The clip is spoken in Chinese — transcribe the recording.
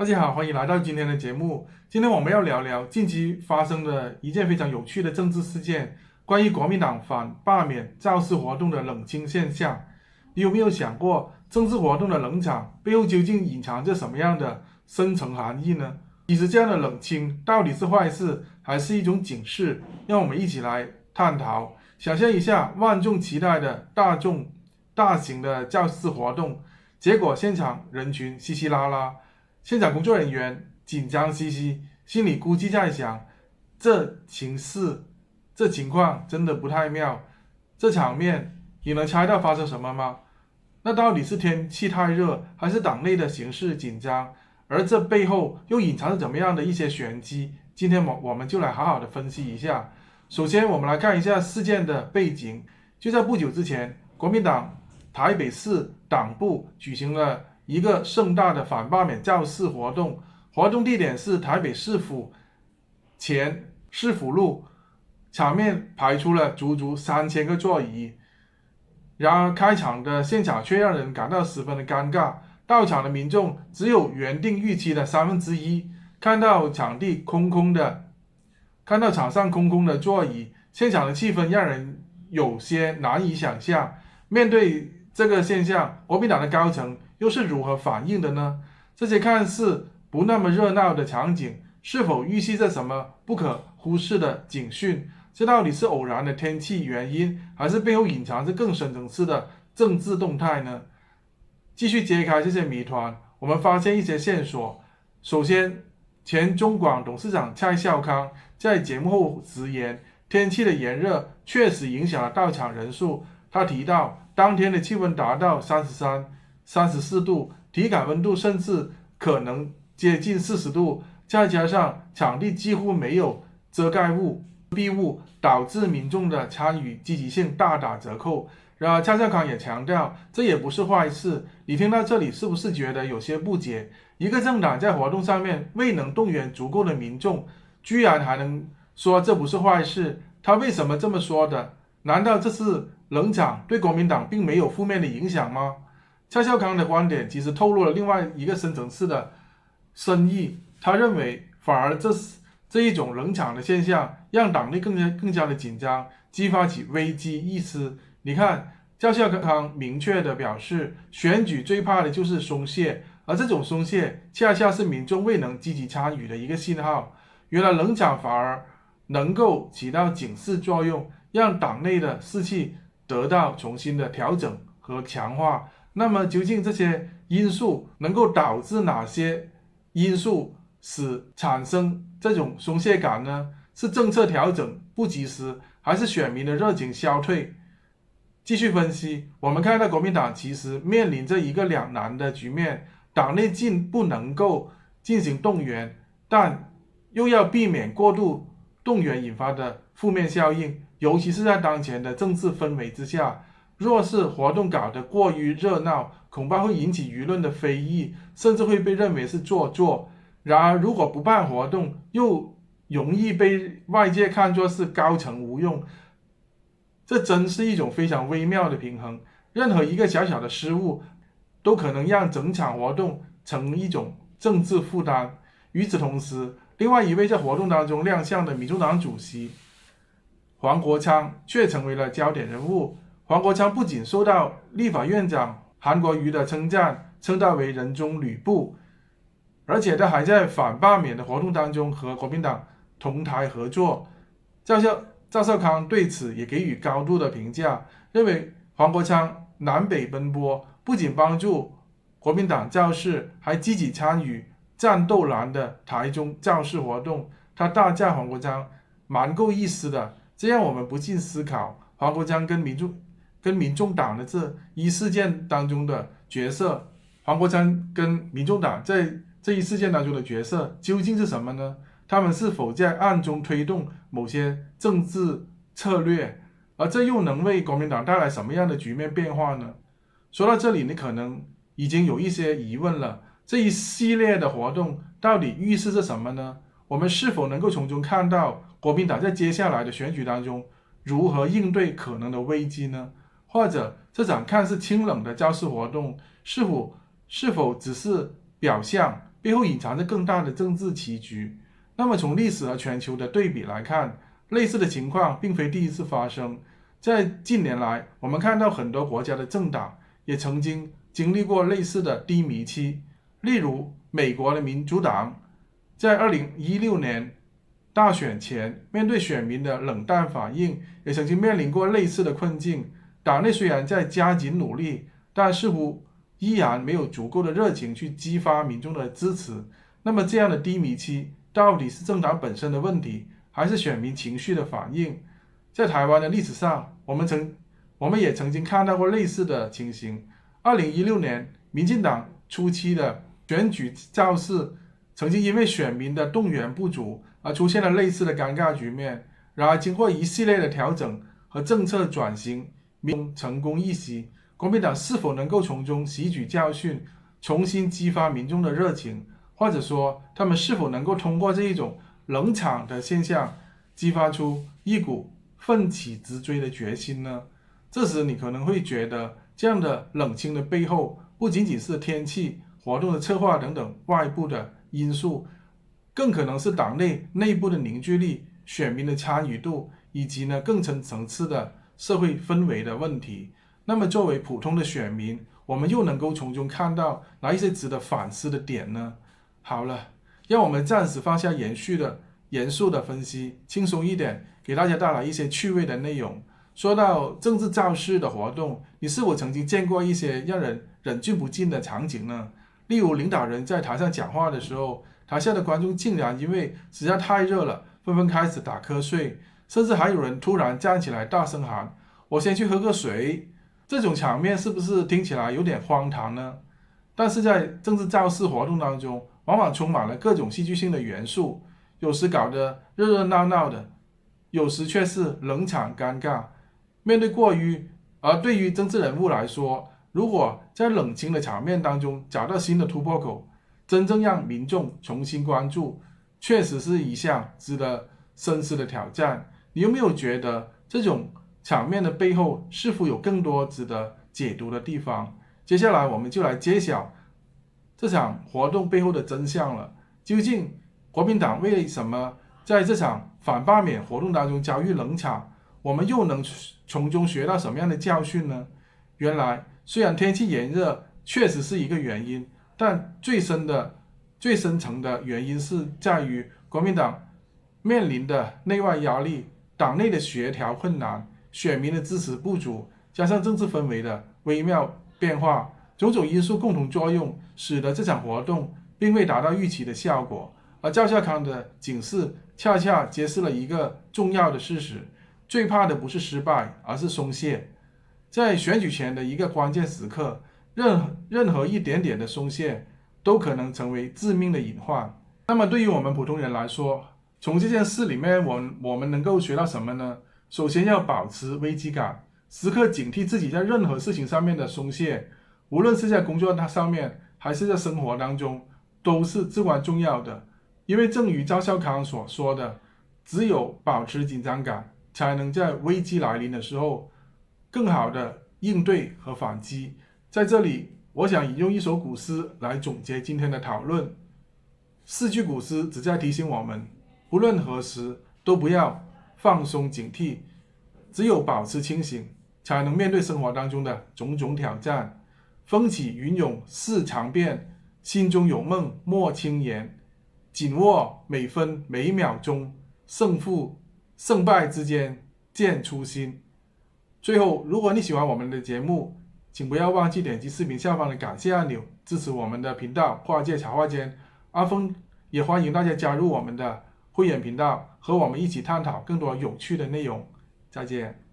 大家好，欢迎来到今天的节目。今天我们要聊聊近期发生的一件非常有趣的政治事件，关于国民党反罢免造势活动的冷清现象。你有没有想过，政治活动的冷场背后究竟隐藏着什么样的深层含义呢？其实这样的冷清到底是坏事，还是一种警示？让我们一起来探讨。想象一下，万众期待的大型的造势活动，结果现场人群稀稀拉拉。现场工作人员紧张兮兮，心里估计在想：这情况真的不太妙。这场面你能猜到发生什么吗？那到底是天气太热，还是党内的形势紧张？而这背后又隐藏着怎么样的一些玄机？今天我们就来好好的分析一下。首先，我们来看一下事件的背景。就在不久之前，国民党台北市党部举行了一个盛大的反罢免造势活动，活动地点是台北市府前市府路，场面排出了足足3000个座椅。然而，开场的现场却让人感到十分的尴尬，到场的民众只有原定预期的1/3，看到场上空空的座椅，现场的气氛让人有些难以想象。面对这个现象，国民党的高层又是如何反应的呢？这些看似不那么热闹的场景，是否预示着什么不可忽视的警讯？这到底是偶然的天气原因，还是背后隐藏着更深层次的政治动态呢？继续揭开这些谜团，我们发现一些线索。首先，前中广董事长蔡少康在节目后直言，天气的炎热确实影响了到场人数。他提到，当天的气温达到33、34度，体感温度甚至可能接近40度，再加上场地几乎没有遮盖物、蔽物，导致民众的参与积极性大打折扣。然而，蔡少康也强调，这也不是坏事。你听到这里是不是觉得有些不解？一个政党在活动上面未能动员足够的民众，居然还能说这不是坏事？他为什么这么说的？难道这次冷场对国民党并没有负面的影响吗？蔡少康的观点其实透露了另外一个深层次的深意。他认为，反而这一种冷场的现象，让党内更加的紧张，激发起危机意识。你看，蔡少康明确的表示，选举最怕的就是松懈，而这种松懈恰恰是民众未能积极参与的一个信号。原来冷场反而能够起到警示作用，让党内的士气得到重新的调整和强化。那么，究竟这些因素能够导致哪些因素使产生这种松懈感呢？是政策调整不及时，还是选民的热情消退？继续分析，我们看到国民党其实面临着一个两难的局面，党内既不能够进行动员，但又要避免过度动员引发的负面效应，尤其是在当前的政治氛围之下，若是活动搞得过于热闹，恐怕会引起舆论的非议，甚至会被认为是做作。然而，如果不办活动，又容易被外界看作是高层无用，这真是一种非常微妙的平衡。任何一个小小的失误，都可能让整场活动成一种政治负担。与此同时，另外一位在活动当中亮相的民众党主席黄国昌却成为了焦点人物。黄国昌不仅受到立法院长韩国瑜的称赞，称他为人中吕布，而且他还在反罢免的活动当中和国民党同台合作。赵少康对此也给予高度的评价，认为黄国昌南北奔波，不仅帮助国民党造势，还积极参与战斗蓝的台中造势活动。他大赞黄国昌蛮够意思的，这让我们不禁思考，黄国昌跟民众党的这一事件当中的角色，黄国昌跟民众党在这一事件当中的角色究竟是什么呢？他们是否在暗中推动某些政治策略，而这又能为国民党带来什么样的局面变化呢？说到这里，你可能已经有一些疑问了，这一系列的活动到底预示着什么呢？我们是否能够从中看到国民党在接下来的选举当中如何应对可能的危机呢？或者这场看似清冷的造势活动是否只是表象，背后隐藏着更大的政治棋局。那么从历史和全球的对比来看，类似的情况并非第一次发生。在近年来，我们看到很多国家的政党也曾经经历过类似的低迷期。例如，美国的民主党在2016年大选前，面对选民的冷淡反应，也曾经面临过类似的困境。党内虽然在加紧努力，但似乎依然没有足够的热情去激发民众的支持。那么这样的低迷期到底是政党本身的问题，还是选民情绪的反应？在台湾的历史上，我们也曾经看到过类似的情形。2016年，民进党初期的选举造势，曾经因为选民的动员不足而出现了类似的尴尬局面。然而，经过一系列的调整和政策转型，民众成功一席。国民党是否能够从中吸取教训，重新激发民众的热情，或者说他们是否能够通过这一种冷场的现象，激发出一股奋起直追的决心呢？这时你可能会觉得，这样的冷清的背后，不仅仅是天气、活动的策划等等外部的因素，更可能是党内部的凝聚力、选民的参与度，以及更深层次的社会氛围的问题。那么作为普通的选民，我们又能够从中看到哪一些值得反思的点呢？好了，让我们暂时放下严肃的分析，轻松一点，给大家带来一些趣味的内容。说到政治造势的活动，你是否曾经见过一些让人忍俊不禁的场景呢？例如领导人在台上讲话的时候，台下的观众竟然因为实在太热了，纷纷开始打瞌睡，甚至还有人突然站起来大声喊：“我先去喝个水。”这种场面是不是听起来有点荒唐呢？但是在政治造势活动当中，往往充满了各种戏剧性的元素，有时搞得热热闹闹的，有时却是冷场尴尬。对于政治人物来说，如果在冷清的场面当中找到新的突破口，真正让民众重新关注，确实是一项值得深思的挑战。你有没有觉得这种场面的背后是否有更多值得解读的地方？接下来我们就来揭晓这场活动背后的真相了。究竟国民党为什么在这场反罢免活动当中遭遇冷场？我们又能从中学到什么样的教训呢？原来，虽然天气炎热确实是一个原因，但最深层的原因是在于国民党面临的内外压力、党内的协调困难、选民的支持不足，加上政治氛围的微妙变化，种种因素共同作用，使得这场活动并未达到预期的效果。而赵少康的警示恰恰揭示了一个重要的事实：最怕的不是失败，而是松懈。在选举前的一个关键时刻，任何一点点的松懈都可能成为致命的隐患。那么对于我们普通人来说，从这件事里面我们能够学到什么呢？首先要保持危机感，时刻警惕自己在任何事情上面的松懈，无论是在工作上面还是在生活当中，都是至关重要的。因为正如赵少康所说的，只有保持紧张感，才能在危机来临的时候更好的应对和反击。在这里，我想引用一首古诗来总结今天的讨论。4句古诗旨在提醒我们，不论何时都不要放松警惕，只有保持清醒，才能面对生活当中的种种挑战。风起云涌事常变，心中有梦莫轻言。紧握每分每秒钟，胜败之间见初心。最后，如果你喜欢我们的节目，请不要忘记点击视频下方的感谢按钮，支持我们的频道跨界茶话间。阿峰也欢迎大家加入我们的会员频道，和我们一起探讨更多有趣的内容。再见。